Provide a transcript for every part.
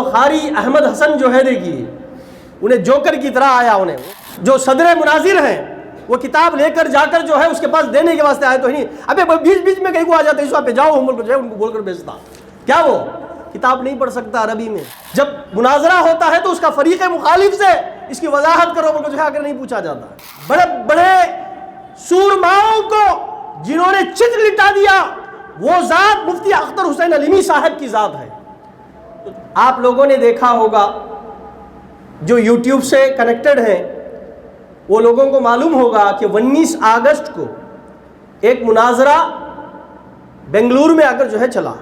قاری احمد حسن جو ہے دیکھیے انہیں جوکر کی طرح آیا، انہیں جو صدر مناظر ہیں وہ کتاب لے کر جا کر جو ہے اس کے پاس دینے کے واسطے آئے تو ہی نہیں، ابے بیچ بیچ میں کہیں کو آ جاتے اس وہاں پہ جاؤ ہم جو ہے ان کو بول کر بیچتا، کیا وہ کتاب نہیں پڑھ سکتا عربی میں؟ جب مناظرہ ہوتا ہے تو اس کا فریق مخالف سے اس کی وضاحت کرو بول کر جو ہے اگر نہیں پوچھا جاتا۔ بڑے بڑے سورماؤں کو جنہوں نے چت لٹا دیا وہ ذات مفتی اختر حسین علیمی صاحب کی ذات ہے۔ آپ لوگوں نے دیکھا ہوگا جو یوٹیوب سے کنیکٹڈ ہیں وہ لوگوں کو معلوم ہوگا کہ 19 اگست کو ایک مناظرہ بنگلور میں آ کر جو ہے چلا،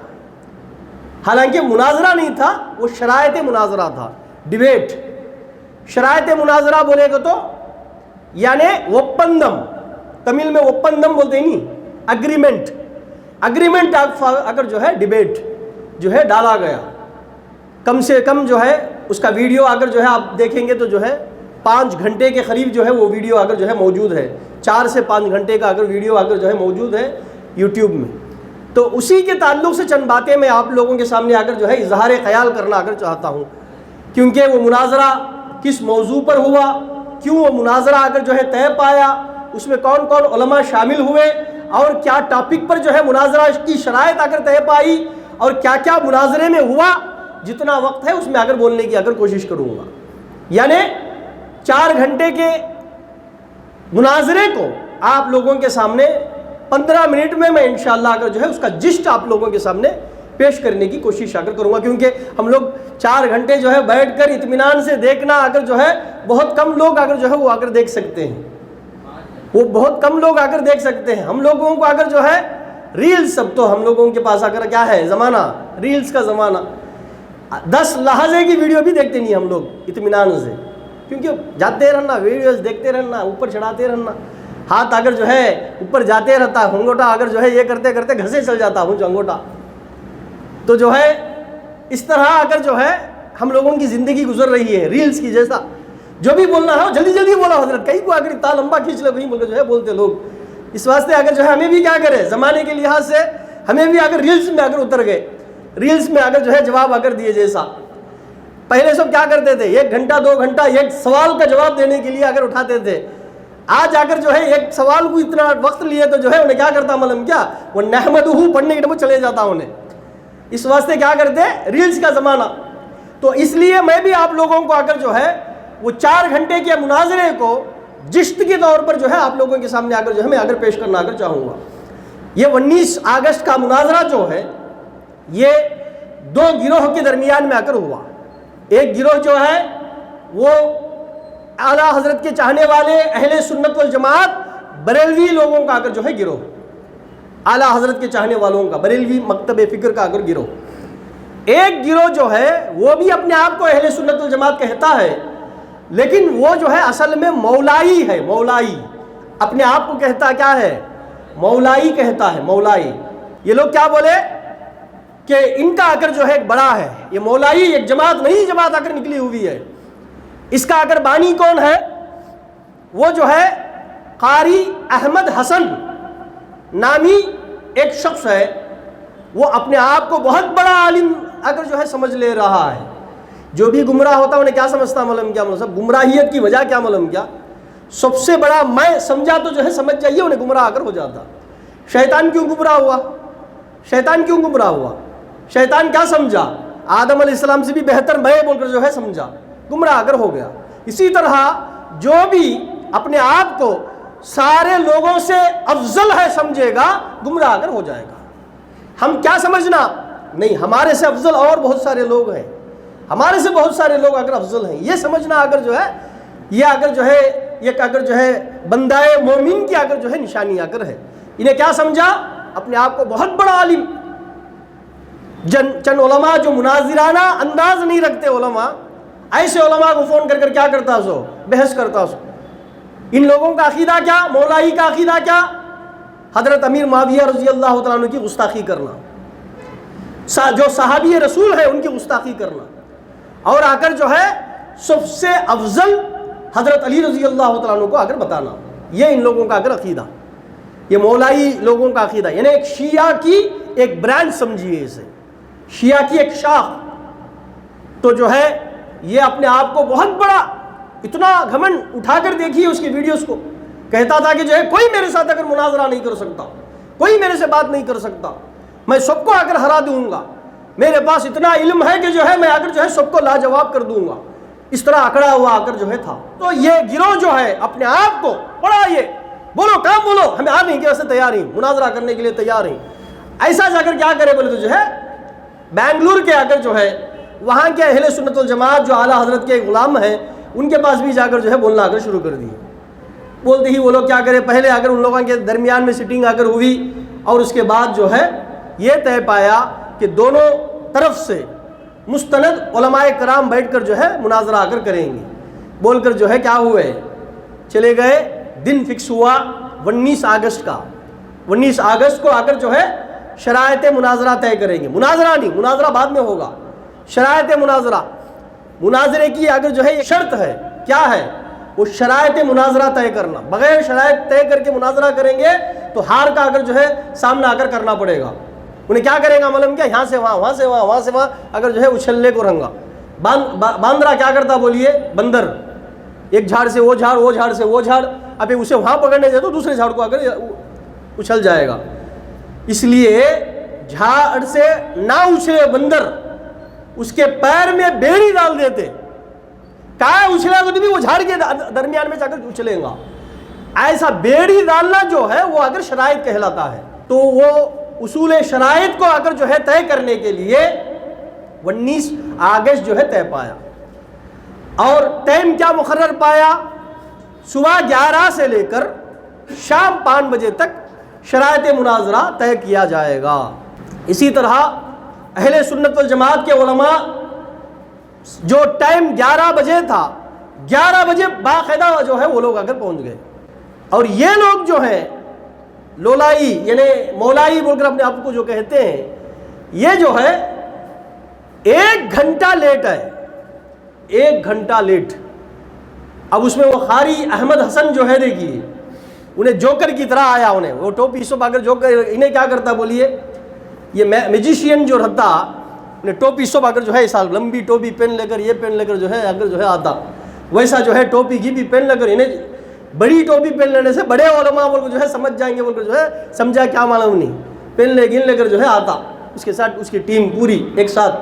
حالانکہ مناظرہ نہیں تھا، وہ شرائط مناظرہ تھا، ڈیبیٹ۔ شرائط مناظرہ بولے گا تو یعنی وپندم، تمل میں وپندم بولتے ہیں نہیں، اگریمنٹ اگر جو ہے ڈیبیٹ جو ہے ڈالا گیا، کم سے کم جو ہے اس کا ویڈیو اگر جو ہے آپ دیکھیں گے تو جو ہے 5 گھنٹے کے قریب جو ہے وہ ویڈیو اگر جو ہے موجود ہے، 4 سے 5 گھنٹے کا اگر ویڈیو اگر جو ہے موجود ہے یوٹیوب میں، تو اسی کے تعلق سے چند باتیں میں آپ لوگوں کے سامنے اگر جو ہے اظہار خیال کرنا اگر چاہتا ہوں، کیونکہ وہ مناظرہ کس موضوع پر ہوا، کیوں وہ مناظرہ اگر جو ہے طے پایا، اس میں کون کون علماء شامل ہوئے اور کیا ٹاپک پر جو ہے مناظرہ کی شرائط اگر طے پائی اور کیا کیا مناظرے میں ہوا، جتنا وقت ہے اس میں اگر بولنے کی اگر کوشش کروں گا۔ یعنی 4 گھنٹے کے مناظرے کو آپ لوگوں کے سامنے 15 منٹ میں انشاءاللہ اگر جو ہے اس کا جسٹ آپ لوگوں کے سامنے پیش کرنے کی کوشش اگر کروں گا، کیونکہ ہم لوگ 4 گھنٹے جو ہے بیٹھ کر اطمینان سے دیکھنا اگر جو ہے بہت کم لوگ اگر جو ہے وہ اگر دیکھ سکتے ہیں، وہ بہت کم لوگ اگر دیکھ سکتے ہیں۔ ہم لوگوں کو اگر جو ہے ریلز، اب تو ہم لوگوں کے پاس اگر کیا ہے زمانہ، ریلز کا زمانہ، 10 لحظے کی ویڈیو بھی دیکھتے نہیں ہم لوگ اطمینان سے، کیونکہ جاتے رہنا، ویڈیوز دیکھتے رہنا، اوپر چڑھاتے رہنا، ہاتھ اگر جو ہے اوپر جاتے رہتا ہے، انگوٹا اگر جو ہے یہ کرتے کرتے گھسے چل جاتا ہوں جو انگوٹا، تو جو ہے اس طرح اگر جو ہے ہم لوگوں کی زندگی گزر رہی ہے ریلز کی جیسا، جو بھی بولنا ہے جلدی جلدی بولا حضرت، کہیں کو اگر اتنا لمبا کھینچ لے کہیں بول کے جو ہے بولتے لوگ۔ اس واسطے اگر جو ہے ہمیں بھی کیا کرے، زمانے کے لحاظ سے ہمیں بھی اگر ریلز میں اگر اتر گئے، ریلز میں اگر جو ہے جواب اگر دیے جیسا، پہلے سب کیا کرتے تھے 1 گھنٹہ 2 گھنٹہ ایک سوال کا جواب دینے کے لیے اگر اٹھاتے تھے، آج اگر جو ہے ایک سوال کو اتنا وقت لیے تو جو ہے انہیں کیا کرتا معلوم کیا، وہ نحمدہ پڑھنے کے ٹائم چلے جاتا انہیں۔ اس واسطے کیا کرتے ریلز کا زمانہ، تو اس لیے میں بھی آپ لوگوں کو اگر جو ہے وہ 4 گھنٹے کے مناظرے کو جشت کے طور پر جو ہے آپ لوگوں کے سامنے اگر جو ہے میں اگر پیش کرنا اگر چاہوں گا۔ یہ 19 اگست کا مناظرہ جو ہے یہ 2 گروہ کے درمیان میں اگر ہوا، ایک گروہ جو ہے وہ اعلیٰ حضرت کے چاہنے والے اہل سنت والجماعت بریلوی لوگوں کا اگر جو ہے گروہ، اعلیٰ حضرت کے چاہنے والوں کا بریلوی مکتب فکر کا اگر گروہ، ایک گروہ جو ہے وہ بھی اپنے آپ کو اہل سنت والجماعت کہتا ہے، لیکن وہ جو ہے اصل میں مولائی ہے، مولائی اپنے آپ کو کہتا کیا ہے، مولائی کہتا ہے، مولائی۔ یہ لوگ کیا بولے کہ ان کا اگر جو ہے ایک بڑا ہے، یہ مولائی ایک جماعت نہیں جماعت اگر نکلی ہوئی ہے، اس کا اگر بانی کون ہے، وہ جو ہے قاری احمد حسن نامی ایک شخص ہے، وہ اپنے آپ کو بہت بڑا عالم اگر جو ہے سمجھ لے رہا ہے۔ جو بھی گمراہ ہوتا انہیں کیا سمجھتا معلوم کیا، سب گمراہیت کی وجہ کیا معلوم کیا، سب سے بڑا میں سمجھا تو جو ہے سمجھ جائیے انہیں گمراہ اگر ہو جاتا۔ شیطان کیوں گمراہ ہوا، شیطان کیوں گمراہ ہوا، شیطان کیا سمجھا، آدم علیہ السلام سے بھی بہتر میں بول کر جو ہے سمجھا، گمراہ اگر ہو گیا۔ اسی طرح جو بھی اپنے آپ کو سارے لوگوں سے افضل ہے سمجھے گا، گمراہ اگر ہو جائے گا۔ ہم کیا سمجھنا، نہیں ہمارے سے افضل اور بہت سارے لوگ ہیں، ہمارے سے بہت سارے لوگ اگر افضل ہیں، یہ سمجھنا اگر جو ہے یہ اگر جو ہے یہ اگر جو ہے بندہ مومن کی اگر جو ہے نشانی اگر ہے۔ انہیں کیا سمجھا، اپنے آپ کو بہت بڑا عالم۔ چند علماء جو مناظرانہ انداز نہیں رکھتے، علماء ایسے علماء کو فون کر کر کیا کرتا سو، بحث کرتا سو۔ ان لوگوں کا عقیدہ کیا، مولائی کا عقیدہ کیا، حضرت امیر معاویہ رضی اللہ تعالیٰ عنہ کی گستاخی کرنا، جو صحابی رسول ہے ان کی گستاخی کرنا، اور آ کر جو ہے سب سے افضل حضرت علی رضی اللہ تعالیٰ عنہ کو آ کر بتانا، یہ ان لوگوں کا اگر عقیدہ، یہ مولائی لوگوں کا عقیدہ، یعنی ایک شیعہ کی ایک برانچ سمجھیے اسے، شیعہ کی ایک شاخ۔ تو جو ہے یہ اپنے آپ کو بہت بڑا اتنا گھمنڈ اٹھا کر دیکھیے اس کی ویڈیوز کو، کہتا تھا کہ جو ہے کوئی میرے ساتھ اگر مناظرہ نہیں کر سکتا، کوئی میرے سے بات نہیں کر سکتا، میں سب کو آ کر ہرا دوں گا، میرے پاس اتنا علم ہے کہ جو ہے میں آ کر جو ہے سب کو لاجواب کر دوں گا، اس طرح اکڑا ہوا آ کر جو ہے تھا۔ تو یہ گروہ جو ہے اپنے آپ کو بڑا یہ بولو کام بولو، ہمیں آنے کی ویسے تیار ہیں، مناظرہ کرنے کے لیے تیار ہیں، ایسا جا کر کیا کرے بولے تو جو ہے بنگلور کے آ کر جو ہے وہاں کے اہل سنت والجماعت جو اعلیٰ حضرت کے غلام ہیں ان کے پاس بھی جا کر جو ہے بولنا آ کر شروع کر دی۔ بولتے ہی وہ لوگ کیا کرے، پہلے آ کر ان لوگوں کے درمیان میں سٹنگ آ کر ہوئی اور اس کے بعد جو ہے یہ طے پایا کہ دونوں طرف سے مستند علماء کرام بیٹھ کر جو ہے مناظرہ آ کر کریں گے، بول کر جو ہے کیا ہوئے چلے گئے۔ دن فکس ہوا 19 اگست کا، 19 اگست کو آ کر جو ہے شرائط مناظرہ طے کریں گے، مناظرہ نہیں، مناظرہ بعد میں ہوگا، شرائط مناظرہ، مناظرے کی اگر جو ہے یہ شرط ہے، کیا ہے وہ شرائط مناظرہ طے کرنا، بغیر شرائط طے کر کے مناظرہ کریں گے تو ہار کا اگر جو ہے سامنا آ کر کرنا پڑے گا۔ انہیں کیا کرے گا معلوم کیا، یہاں سے وہاں، وہاں سے وہاں، وہاں سے وہاں اگر جو ہے اچھلنے کو رنگا۔ باندرا کیا کرتا بولیے، بندر ایک جھاڑ سے وہ جھاڑ، وہ جھاڑ سے وہ جھاڑ، ابھی اسے وہاں پکڑنے جائے تو دوسرے جھاڑ کو اگر اچھل جائے گا، اس لیے جھاڑ سے نہ اچھلے بندر، اس کے پیر میں بیڑی ڈال دیتے، کہاں اچھلے گا تو بھی وہ جھاڑ کے درمیان میں جا کر اچھلے گا، ایسا بیڑی ڈالنا جو ہے وہ اگر شرائط کہلاتا ہے۔ تو وہ اصول شرائط کو اگر جو ہے طے کرنے کے لیے 19 اگست جو ہے طے پایا، اور ٹائم کیا مقرر پایا، صبح 11 سے لے کر شام 5 بجے تک شرائط مناظرہ طے کیا جائے گا۔ اسی طرح اہل سنت والجماعت کے علماء جو ٹائم 11 بجے تھا، 11 بجے باقاعدہ جو ہے وہ لوگ اگر پہنچ گئے، اور یہ لوگ جو ہیں لولائی یعنی مولائی بول کر اپنے آپ کو جو کہتے ہیں، یہ جو ہے 1 گھنٹہ لیٹ ہے، 1 گھنٹہ لیٹ۔ اب اس میں وہ قاری احمد حسن جو ہے دیکھیے، انہیں جوکر کی طرح آیا، انہیں وہ ٹوپی سب اگر جوکر، انہیں کیا کرتا بولیے، یہ میجیشین جو رہتا انہیں ٹوپی سب اگر جو ہے ایسا لمبی ٹوپی پہن لے کر، یہ پہن لے کر جو ہے اگر جو ہے آتا، ویسا جو ہے ٹوپی کی بھی پہن لے کر، انہیں بڑی ٹوپی پہن لینے سے بڑے علماء بول کر جو ہے سمجھ جائیں گے، بول کر جو ہے سمجھا کیا معلوم نہیں، پہن لے گن لے کر جو ہے آتا، اس کے ساتھ اس کی ٹیم پوری ایک ساتھ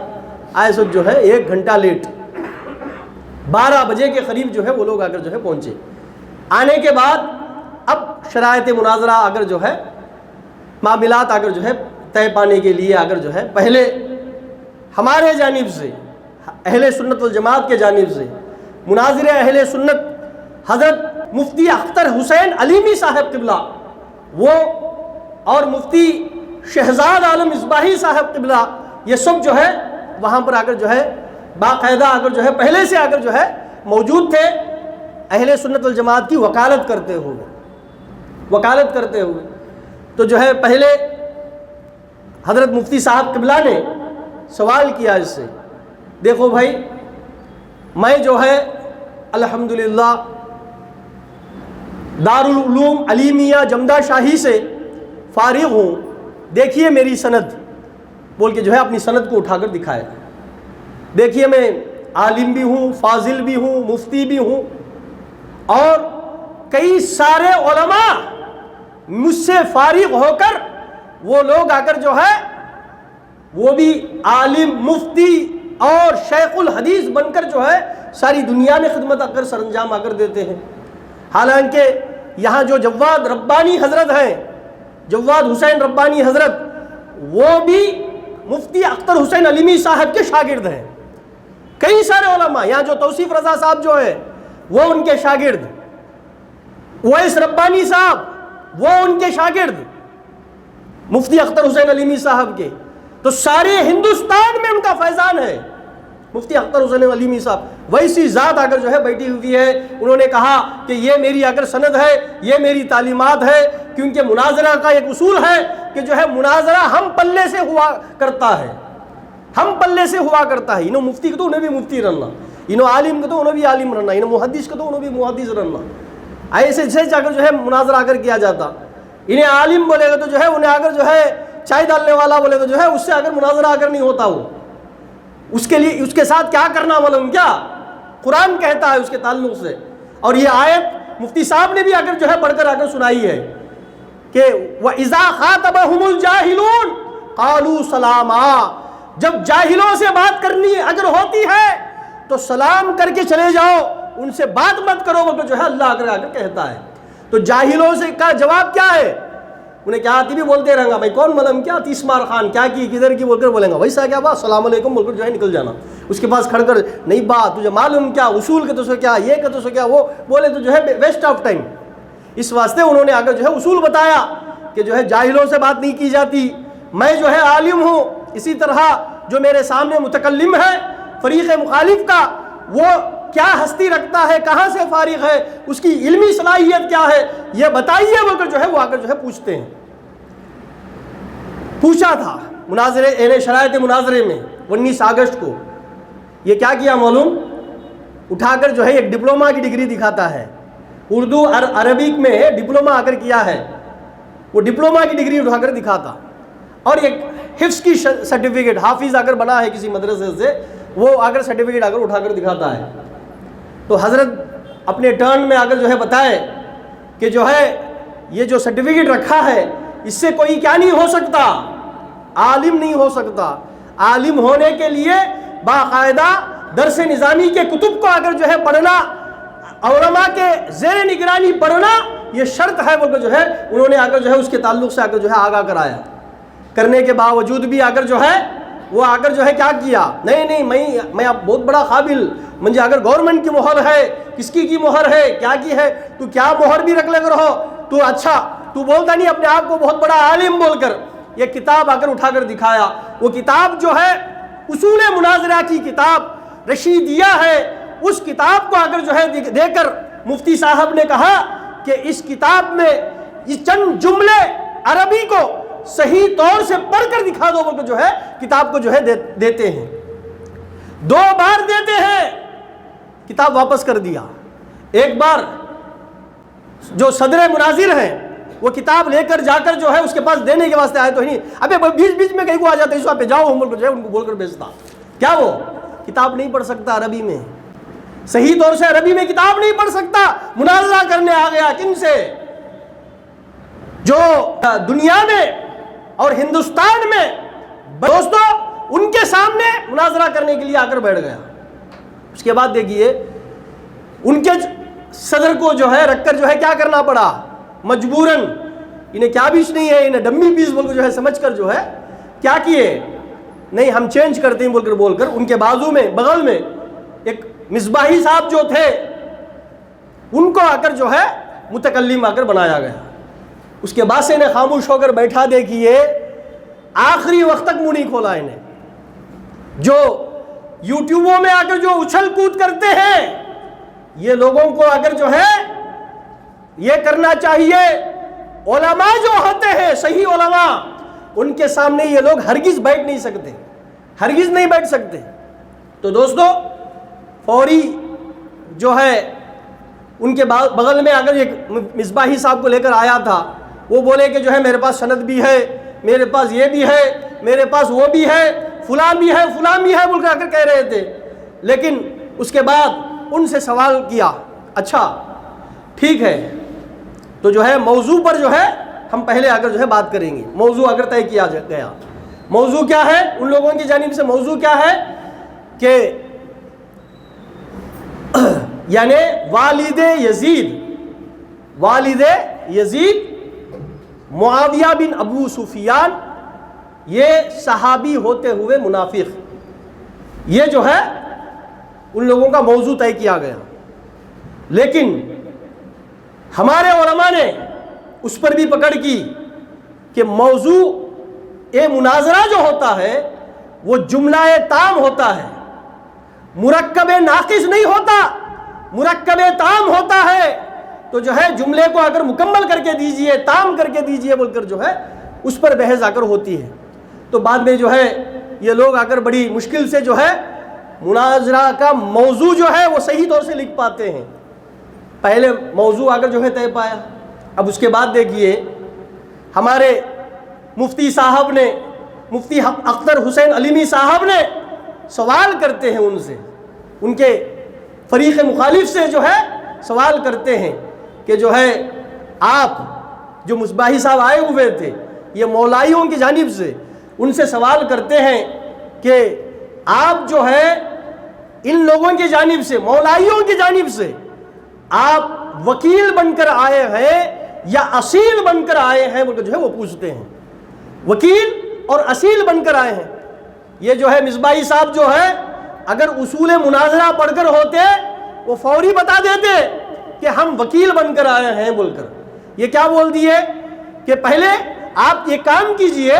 آئے، سب جو ہے 1 گھنٹہ لیٹ، 12 بجے کے قریب جو ہے وہ لوگ آ کر جو ہے پہنچے۔ آنے کے بعد اب شرائط مناظرہ اگر جو ہے معاملات اگر جو ہے طے پانے کے لیے اگر جو ہے پہلے ہمارے جانب سے، اہل سنت والجماعت کے جانب سے مناظر اہل سنت حضرت مفتی اختر حسین علیمی صاحب قبلہ وہ اور مفتی شہزاد عالم اصباحی صاحب قبلہ، یہ سب جو ہے وہاں پر آ کر جو ہے باقاعدہ اگر جو ہے پہلے سے اگر جو ہے موجود تھے، اہل سنت والجماعت کی وکالت کرتے ہوئے تو جو ہے پہلے حضرت مفتی صاحب قبلہ نے سوال کیا اس سے، دیکھو بھائی میں جو ہے الحمدللہ دارالعلوم علیمیہ جمدہ شاہی سے فارغ ہوں، دیکھیے میری سند، بول کے جو ہے اپنی سند کو اٹھا کر دکھائے، دیکھیے میں عالم بھی ہوں، فاضل بھی ہوں، مفتی بھی ہوں، اور کئی سارے علماء مجھ سے فارغ ہو کر وہ لوگ آ کر جو ہے وہ بھی عالم، مفتی اور شیخ الحدیث بن کر جو ہے ساری دنیا میں خدمت آ کر سر انجام آ کر دیتے ہیں، حالانکہ یہاں جو جواد ربانی حضرت ہیں، جواد حسین ربانی حضرت، وہ بھی مفتی اختر حسین علیمی صاحب کے شاگرد ہیں، کئی سارے علماء، یہاں جو توصیف رضا صاحب جو ہے وہ ان کے شاگرد، ویس ربانی صاحب وہ ان کے شاگرد، مفتی اختر حسین علیمی صاحب کے، تو سارے ہندوستان میں ان کا فیضان ہے مفتی اختر حسین علیمی صاحب۔ ویسی ذات اگر جو ہے بیٹھی ہوئی ہے، انہوں نے کہا کہ یہ میری اگر سند ہے، یہ میری تعلیمات ہے، کیونکہ مناظرہ کا ایک اصول ہے کہ جو ہے مناظرہ ہم پلے سے ہوا کرتا ہے، ہم پلے سے ہوا کرتا ہے، انہوں مفتی کو تو انہیں بھی مفتی رہنا، انہوں عالم کو تو انہوں بھی عالم رہنا، انہوں محدث کو تو انہوں بھی محدث رہنا، ایسے سے جا کر جو ہے مناظرہ اگر کیا جاتا، انہیں عالم بولے گا تو جو ہے انہیں اگر جو ہے چائے ڈالنے والا بولے تو جو ہے اس سے اگر مناظرہ اگر نہیں ہوتا، اس کے لیے اس کے ساتھ کیا کرنا معلوم کیا؟ قرآن کہتا ہے اس کے تعلق سے، اور یہ آیت مفتی صاحب نے بھی اگر جو ہے پڑھ کر آ کر سنائی ہے کہ وَإِذَا خَاطَبَهُمُ الْجَاهِلُونَ قَالُوا سَلَامًا، جب جاہلوں سے بات کرنی اگر ہوتی ہے تو سلام کر کے چلے جاؤ، ان سے بات مت کرو، وہ جو ہے اللہ آ کر کہتا ہے۔ تو جاہلوں سے کا جواب کیا ہے؟ انہیں کیا آتی بھی بولتے رہنگا، بھائی کون ملم کیا تیس مار خان کیا کی کدھر کی بول کر بولیں گا ویسا کیا بات السلام علیکم بول کر جو ہے نکل جانا، اس کے پاس کھڑ کر نہیں بات تجھے معلوم کیا اصول کے تو سو کیا یہ کہ تو سو کیا وہ بولے تو جو ہے ویسٹ آف ٹائم۔ اس واسطے انہوں نے آگے جو ہے اصول بتایا کہ جو ہے جاہلوں سے بات نہیں کی جاتی، میں جو ہے عالم ہوں، اسی طرح جو میرے سامنے متکلم ہے فریق مخالف کا وہ کیا ہستی رکھتا ہے، کہاں سے فارغ ہے، اس کی علمی صلاحیت کیا ہے، یہ بتائیے بول کر جو ہے وہ آ کر جو ہے پوچھتے ہیں۔ پوچھا تھا مناظرے شرائط مناظرے میں 19 اگست کو، یہ کیا کیا معلوم؟ اٹھا کر جو ہے ایک ڈپلوما کی ڈگری دکھاتا ہے، اردو عربک میں ڈپلوما آ کر کیا ہے، وہ ڈپلوما کی ڈگری اٹھا کر دکھاتا، اور ایک حفظ کی سرٹیفکیٹ حافظ آ کر بنا ہے کسی مدرسے سے، وہ آ کر سرٹیفکیٹ آ کر اٹھا کر دکھاتا ہے۔ تو حضرت اپنے ٹرن میں آ کر جو ہے بتائے کہ جو ہے یہ جو سرٹیفکیٹ رکھا ہے اس سے کوئی کیا نہیں ہو سکتا، عالم نہیں ہو سکتا، عالم ہونے کے لیے باقاعدہ درس نظامی کے کتب کو اگر جو ہے پڑھنا، علماء کے زیر نگرانی پڑھنا یہ شرط ہے بول کر جو ہے انہوں نے آ کر جو ہے اس کے تعلق سے آ کر جو ہے آگاہ کرایا۔ کرنے کے باوجود بھی آ کر جو ہے وہ آ کر جو ہے کیا کیا، نہیں میں اب بہت بڑا قابل، مجھے اگر گورنمنٹ کی مہر ہے، کس کی مہر ہے، کیا کی ہے، تو کیا مہر بھی رکھ لے کر ہو تو اچھا، تو بولتا نہیں اپنے آپ کو بہت بڑا عالم بول کر۔ یہ کتاب آ کر اٹھا کر دکھایا، وہ کتاب جو ہے اصول مناظرہ کی کتاب رشیدیہ ہے، اس کتاب کو آ کر جو ہے دے کر مفتی صاحب نے کہا کہ اس کتاب میں یہ چند جملے عربی کو صحیح طور سے پڑھ کر دکھا دو بول کر جو ہے کتاب کو جو ہے دیتے ہیں، 2 بار دیتے ہیں، کتاب واپس کر دیا۔ ایک بار جو صدر مناظر ہیں وہ کتاب لے کر جا کر جو ہے اس کے پاس دینے کے واسطے آئے تو ہی نہیں، ابے بیچ میں کہیں کو آ جاتے اس وہاں پہ جاؤ ہم جو ہے ان کو بول کر بیچتا، کیا وہ کتاب نہیں پڑھ سکتا عربی میں، صحیح طور سے عربی میں کتاب نہیں پڑھ سکتا، مناظرہ کرنے آ گیا کن سے؟ جو دنیا میں اور ہندوستان میں دوستو ان کے سامنے مناظرہ کرنے کے لیے آ کر بیٹھ گیا۔ اس کے بعد دیکھیے ان کے صدر کو جو ہے رکھ کر جو ہے کیا کرنا پڑا، مجبوراً، انہیں کیا بیچ نہیں ہے، انہیں ڈمی پیس بول کر جو ہے سمجھ کر جو ہے کیا کیے، نہیں ہم چینج کرتے ہیں بول کر ان کے بازو میں بغل میں ایک مصباحی صاحب جو تھے ان کو آ کر جو ہے متکلم آ کر بنایا گیا۔ اس کے بعد سے انہیں خاموش ہو کر بیٹھا، دیکھیے آخری وقت تک منہ نہیں کھولا انہیں۔ جو یوٹیوبوں میں آ کر جو اچھل کود کرتے ہیں یہ لوگوں کو اگر جو ہے یہ کرنا چاہیے، علماء جو ہوتے ہیں صحیح علماء ان کے سامنے یہ لوگ ہرگز بیٹھ نہیں سکتے، ہرگز نہیں بیٹھ سکتے۔ تو دوستو فوری جو ہے ان کے بغل میں اگر ایک مصباحی صاحب کو لے کر آیا تھا، وہ بولے کہ جو ہے میرے پاس سند بھی ہے، میرے پاس یہ بھی ہے، میرے پاس وہ بھی ہے، فلاں بھی ہے، فلاں بھی ہے بول کر آ کر کہہ رہے تھے۔ لیکن اس کے بعد ان سے سوال کیا، اچھا ٹھیک ہے تو جو ہے موضوع پر جو ہے ہم پہلے آ کر جو ہے بات کریں گے۔ موضوع اگر طے کیا گیا، موضوع کیا ہے ان لوگوں کی جانب سے، موضوع کیا ہے کہ یعنی والد یزید معاویہ بن ابو سفیان یہ صحابی ہوتے ہوئے منافق، یہ جو ہے ان لوگوں کا موضوع طے کیا گیا۔ لیکن ہمارے علماء نے اس پر بھی پکڑ کی کہ موضوع مناظرہ جو ہوتا ہے وہ جملہ تام ہوتا ہے، مرکب ناقص نہیں ہوتا، مرکب تام ہوتا ہے۔ تو جو ہے جملے کو اگر مکمل کر کے دیجئے، تام کر کے دیجئے بول کر جو ہے اس پر بحث آ کر ہوتی ہے۔ تو بعد میں جو ہے یہ لوگ آ کر بڑی مشکل سے جو ہے مناظرہ کا موضوع جو ہے وہ صحیح طور سے لکھ پاتے ہیں۔ پہلے موضوع آ کر جو ہے طے پایا، اب اس کے بعد دیکھیے ہمارے مفتی صاحب نے، مفتی اختر حسین علیمی صاحب نے سوال کرتے ہیں ان سے، ان کے فریق مخالف سے جو ہے سوال کرتے ہیں کہ جو ہے آپ جو مصباحی صاحب آئے ہوئے تھے یہ مولائیوں کی جانب سے، ان سے سوال کرتے ہیں کہ آپ جو ہے ان لوگوں کی جانب سے، مولائیوں کی جانب سے آپ وکیل بن کر آئے ہیں یا اصیل بن کر آئے ہیں، بلکہ جو ہے وہ پوچھتے ہیں، وکیل اور اصیل بن کر آئے ہیں۔ یہ جو ہے مصباحی صاحب جو ہے اگر اصول مناظرہ پڑھ کر ہوتے وہ فوری بتا دیتے کہ ہم وکیل بن کر آئے ہیں بول کر۔ یہ کیا بول دیے کہ پہلے آپ یہ کام کیجئے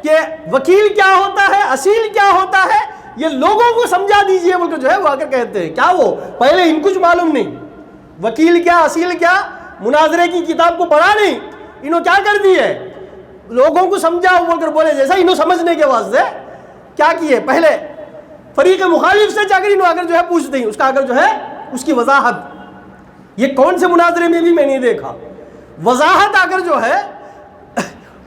کہ وکیل کیا ہوتا ہے، اصیل کیا ہوتا ہے، یہ لوگوں کو سمجھا دیجئے بول کر جو ہے وہ آ کر کہتے ہیں۔ کیا وہ پہلے ان کچھ معلوم نہیں، وکیل کیا اصیل کیا، مناظرے کی کتاب کو پڑھا نہیں، انہوں کیا کر دی ہے، لوگوں کو سمجھا بول کر بولے جیسا انہوں سمجھنے کے واسطے کیا کیے، پہلے فریق مخالف سے جا کر انہوں آگر جو ہے پوچھتے ہیں، اس کا آگر جو ہے اس کی وضاحت۔ یہ کون سے مناظرے میں بھی میں نہیں دیکھا وضاحت آگر جو ہے،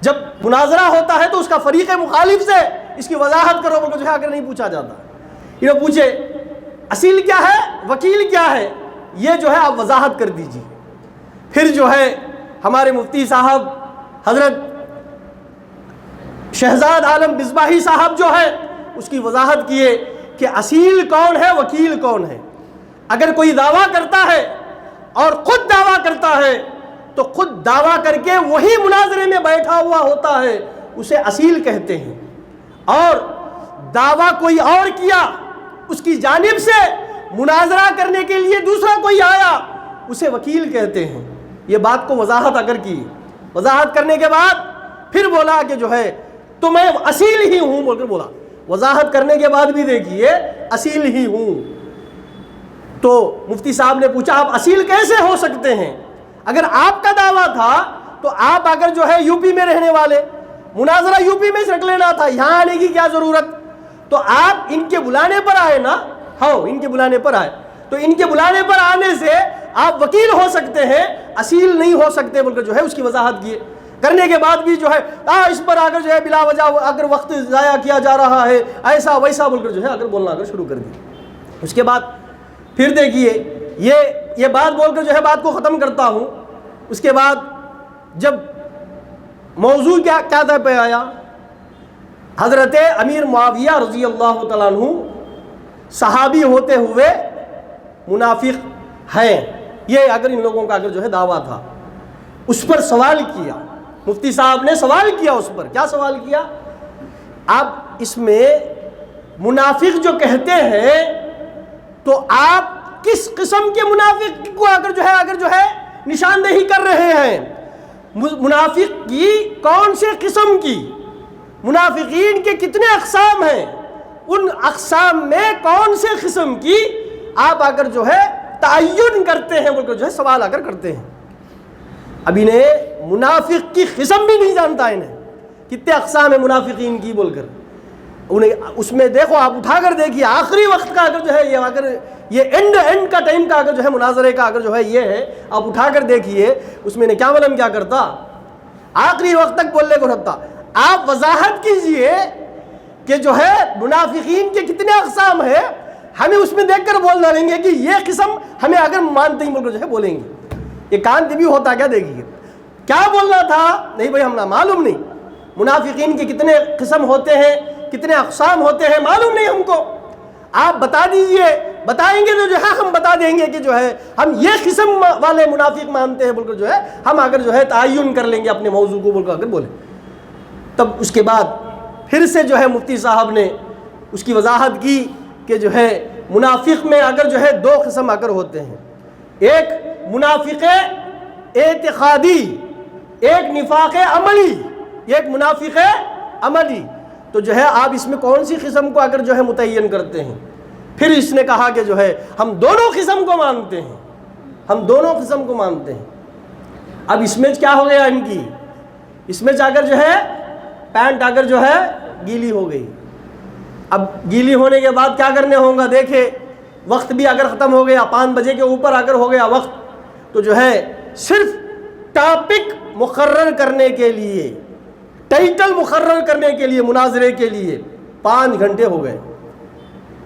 جب مناظرہ ہوتا ہے تو اس کا فریق مخالف سے اس کی وضاحت کرو بول کر جو ہے آگر نہیں پوچھا جاتا۔ انہوں پوچھے اصیل کیا ہے، وکیل کیا ہے، یہ جو ہے آپ وضاحت کر دیجیے۔ پھر جو ہے ہمارے مفتی صاحب حضرت شہزاد عالم مصباحی صاحب جو ہے اس کی وضاحت کیے کہ اصیل کون ہے، وکیل کون ہے۔ اگر کوئی دعویٰ کرتا ہے اور خود دعویٰ کرتا ہے تو خود دعویٰ کر کے وہی مناظرے میں بیٹھا ہوا ہوتا ہے، اسے اصیل کہتے ہیں، اور دعویٰ کوئی اور کیا، اس کی جانب سے مناظرہ کرنے کے لیے دوسرا کوئی آیا، اسے وکیل کہتے ہیں۔ یہ بات کو وضاحت اگر کی، وضاحت کرنے کے بعد پھر بولا کہ جو ہے تو میں اصیل ہی ہوں بول کر بولا، وضاحت کرنے کے بعد بھی دیکھیے اصیل ہی ہوں۔ تو مفتی صاحب نے پوچھا آپ اصیل کیسے ہو سکتے ہیں، اگر آپ کا دعویٰ تھا تو آپ اگر جو ہے یو پی میں رہنے والے، مناظرہ یو پی میں رکھ لینا تھا، یہاں آنے کی کیا ضرورت، تو آپ ان کے بلانے پر آئے نا، ہاں ان کے بلانے پر آئے، تو ان کے بلانے پر آنے سے آپ وکیل ہو سکتے ہیں، اصیل نہیں ہو سکتے بول کر جو ہے اس کی وضاحت کیے۔ کرنے کے بعد بھی جو ہے اس پر آگر جو ہے بلا وجہ اگر وقت ضائع کیا جا رہا ہے ایسا ویسا بول کر جو ہے اگر بولنا اگر شروع کر دی۔ اس کے بعد پھر دیکھیے یہ بات بول کر جو ہے بات کو ختم کرتا ہوں۔ اس کے بعد جب موضوع کیا تھا پہ آیا، حضرت امیر معاویہ رضی اللہ تعالیٰ عنہ صحابی ہوتے ہوئے منافق ہیں، یہ اگر ان لوگوں کا اگر جو ہے دعویٰ تھا، اس پر سوال کیا مفتی صاحب نے، سوال کیا اس پر، کیا سوال کیا، اب اس میں منافق جو کہتے ہیں تو آپ کس قسم کے منافق کو اگر جو ہے نشاندہی کر رہے ہیں، منافق کی کون سے قسم کی، منافقین کے کتنے اقسام ہیں، ان اقسام میں کون سے قسم کی آپ اگر جو ہے تعین کرتے ہیں بول کر جو ہے سوال اگر کرتے ہیں۔ اب انہیں منافق کی قسم بھی نہیں جانتا، انہیں کتنے اقسام ہیں منافقین کی بول کر، انہیں اس میں دیکھو آپ اٹھا کر دیکھیے آخری وقت کا اگر جو ہے یہ اگر یہ اینڈ کا ٹائم کا اگر جو ہے مناظرے کا اگر جو ہے یہ ہے، آپ اٹھا کر دیکھیے اس میں کیا معلوم کیا کرتا، آخری وقت تک بولنے کو رکھتا۔ آپ وضاحت کیجئے کہ جو ہے منافقین کے کتنے اقسام ہیں، ہمیں اس میں دیکھ کر بولنا لیں گے کہ یہ قسم ہمیں اگر مانتے ہی بول کر جو ہے بولیں گے، یہ کان بھی ہوتا کیا دیکھیے کیا بولنا تھا، نہیں بھائی ہم معلوم نہیں منافقین کے کتنے قسم ہوتے ہیں، کتنے اقسام ہوتے ہیں، معلوم نہیں ہم کو، آپ بتا دیجئے، بتائیں گے تو جو ہے ہم بتا دیں گے کہ جو ہے ہم یہ قسم والے منافق مانتے ہیں بول کر جو ہے ہم اگر جو ہے تعین کر لیں گے اپنے موضوع کو بول کر اگر بولیں۔ تب اس کے بعد پھر سے جو ہے مفتی صاحب نے اس کی وضاحت کی کہ جو ہے منافق میں اگر جو ہے دو قسم اگر ہوتے ہیں، ایک منافق اعتقادی، ایک نفاق عملی، ایک منافق عملی، تو جو ہے آپ اس میں کون سی قسم کو اگر جو ہے متعین کرتے ہیں؟ پھر اس نے کہا کہ جو ہے ہم دونوں قسم کو مانتے ہیں، ہم دونوں قسم کو مانتے ہیں۔ اب اس میں کیا ہو گیا ان کی، اس میں اگر جو ہے پینٹ اگر جو ہے گیلی ہو گئی، اب گیلی ہونے کے بعد کیا کرنے ہوں گا، دیکھیں وقت بھی اگر ختم ہو گیا، 5 بجے کے اوپر اگر ہو گیا وقت، تو جو ہے صرف ٹاپک مقرر کرنے کے لیے، ٹائٹل مقرر کرنے کے لیے مناظرے کے لیے 5 گھنٹے ہو گئے۔